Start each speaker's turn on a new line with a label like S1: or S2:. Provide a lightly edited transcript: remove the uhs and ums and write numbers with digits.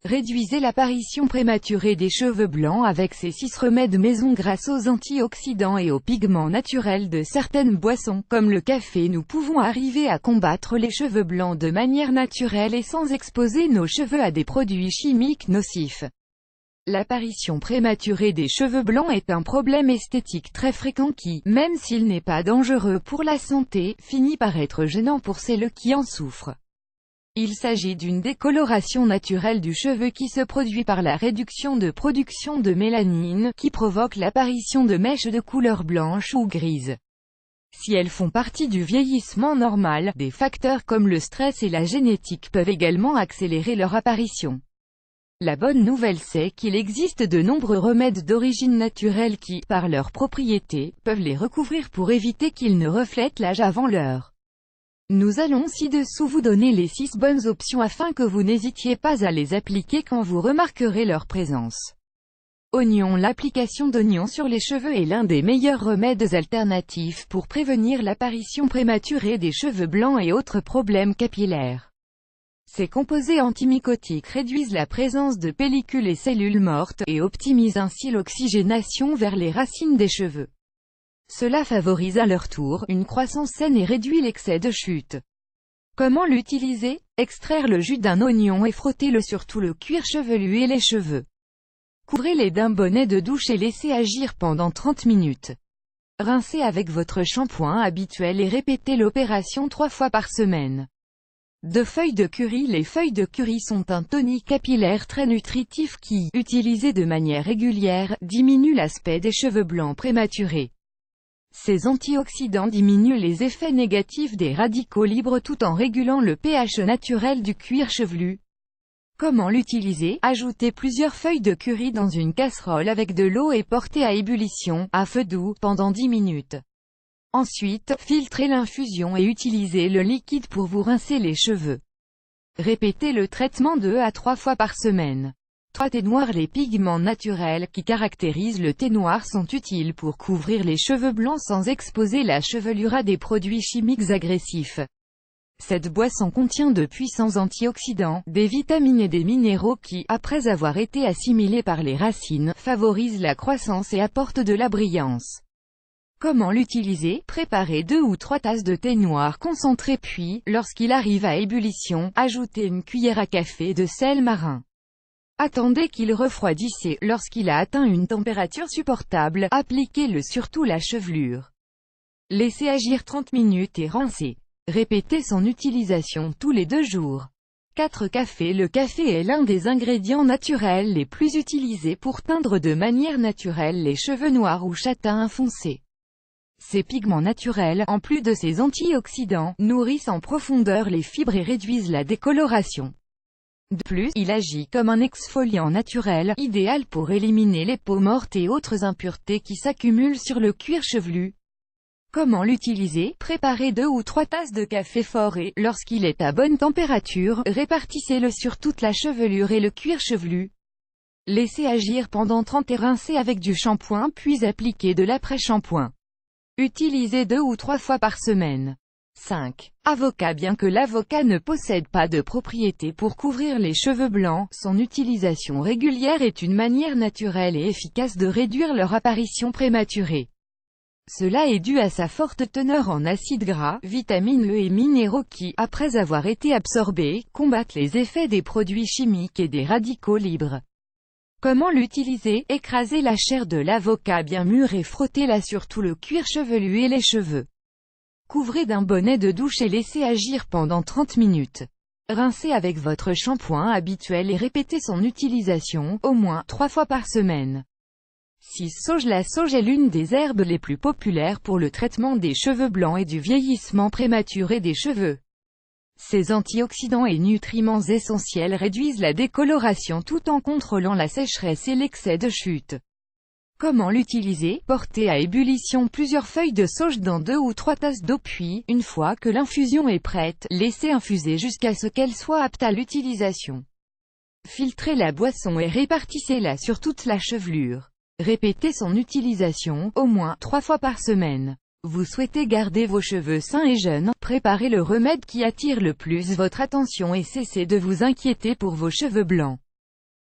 S1: Réduisez l'apparition prématurée des cheveux blancs avec ces 6 remèdes maison grâce aux antioxydants et aux pigments naturels de certaines boissons, comme le café. Nous pouvons arriver à combattre les cheveux blancs de manière naturelle et sans exposer nos cheveux à des produits chimiques nocifs. L'apparition prématurée des cheveux blancs est un problème esthétique très fréquent qui, même s'il n'est pas dangereux pour la santé, finit par être gênant pour celles qui en souffrent. Il s'agit d'une décoloration naturelle du cheveu qui se produit par la réduction de production de mélanine, qui provoque l'apparition de mèches de couleur blanche ou grise. Si elles font partie du vieillissement normal, des facteurs comme le stress et la génétique peuvent également accélérer leur apparition. La bonne nouvelle c'est qu'il existe de nombreux remèdes d'origine naturelle qui, par leurs propriétés, peuvent les recouvrir pour éviter qu'ils ne reflètent l'âge avant l'heure. Nous allons ci-dessous vous donner les 6 bonnes options afin que vous n'hésitiez pas à les appliquer quand vous remarquerez leur présence. Oignon. L'application d'oignons sur les cheveux est l'un des meilleurs remèdes alternatifs pour prévenir l'apparition prématurée des cheveux blancs et autres problèmes capillaires. Ces composés antimycotiques réduisent la présence de pellicules et cellules mortes, et optimisent ainsi l'oxygénation vers les racines des cheveux. Cela favorise à leur tour une croissance saine et réduit l'excès de chute. Comment l'utiliser? Extraire le jus d'un oignon et frottez-le sur tout le cuir chevelu et les cheveux. Couvrez-les d'un bonnet de douche et laissez agir pendant 30 minutes. Rincez avec votre shampoing habituel et répétez l'opération 3 fois par semaine. 2 feuilles de curry. Les feuilles de curry sont un tonique capillaire très nutritif qui, utilisé de manière régulière, diminue l'aspect des cheveux blancs prématurés. Ces antioxydants diminuent les effets négatifs des radicaux libres tout en régulant le pH naturel du cuir chevelu. Comment l'utiliser? Ajoutez plusieurs feuilles de curry dans une casserole avec de l'eau et portez à ébullition, à feu doux, pendant 10 minutes. Ensuite, filtrez l'infusion et utilisez le liquide pour vous rincer les cheveux. Répétez le traitement 2 à 3 fois par semaine. 3 thés noirs. Les pigments naturels qui caractérisent le thé noir sont utiles pour couvrir les cheveux blancs sans exposer la chevelure à des produits chimiques agressifs. Cette boisson contient de puissants antioxydants, des vitamines et des minéraux qui, après avoir été assimilés par les racines, favorisent la croissance et apportent de la brillance. Comment l'utiliser? Préparez 2 ou 3 tasses de thé noir concentré puis, lorsqu'il arrive à ébullition, ajoutez une cuillère à café de sel marin. Attendez qu'il refroidisse et, lorsqu'il a atteint une température supportable, appliquez-le sur toute la chevelure. Laissez agir 30 minutes et rincez. Répétez son utilisation tous les 2 jours. 4 café. Le café est l'un des ingrédients naturels les plus utilisés pour teindre de manière naturelle les cheveux noirs ou châtains foncés. Ces pigments naturels, en plus de ces antioxydants, nourrissent en profondeur les fibres et réduisent la décoloration. De plus, il agit comme un exfoliant naturel, idéal pour éliminer les peaux mortes et autres impuretés qui s'accumulent sur le cuir chevelu. Comment l'utiliser? Préparez 2 ou 3 tasses de café fort et, lorsqu'il est à bonne température, répartissez-le sur toute la chevelure et le cuir chevelu. Laissez agir pendant 30 et rincez avec du shampoing puis appliquez de l'après-shampoing. Utilisez 2 ou 3 fois par semaine. 5. Avocat. Bien que l'avocat ne possède pas de propriété pour couvrir les cheveux blancs, son utilisation régulière est une manière naturelle et efficace de réduire leur apparition prématurée. Cela est dû à sa forte teneur en acides gras, vitamine E et minéraux qui, après avoir été absorbés, combattent les effets des produits chimiques et des radicaux libres. Comment l'utiliser? Écrasez la chair de l'avocat bien mûre et frottez-la sur tout le cuir chevelu et les cheveux. Couvrez d'un bonnet de douche et laissez agir pendant 30 minutes. Rincez avec votre shampoing habituel et répétez son utilisation, au moins 3 fois par semaine. 6. Sauge. La sauge est l'une des herbes les plus populaires pour le traitement des cheveux blancs et du vieillissement prématuré des cheveux. Ces antioxydants et nutriments essentiels réduisent la décoloration tout en contrôlant la sécheresse et l'excès de chute. Comment l'utiliser? Portez à ébullition plusieurs feuilles de sauge dans 2 ou 3 tasses d'eau puis, une fois que l'infusion est prête, laissez infuser jusqu'à ce qu'elle soit apte à l'utilisation. Filtrez la boisson et répartissez-la sur toute la chevelure. Répétez son utilisation, au moins 3 fois par semaine. Vous souhaitez garder vos cheveux sains et jeunes, préparez le remède qui attire le plus votre attention et cessez de vous inquiéter pour vos cheveux blancs.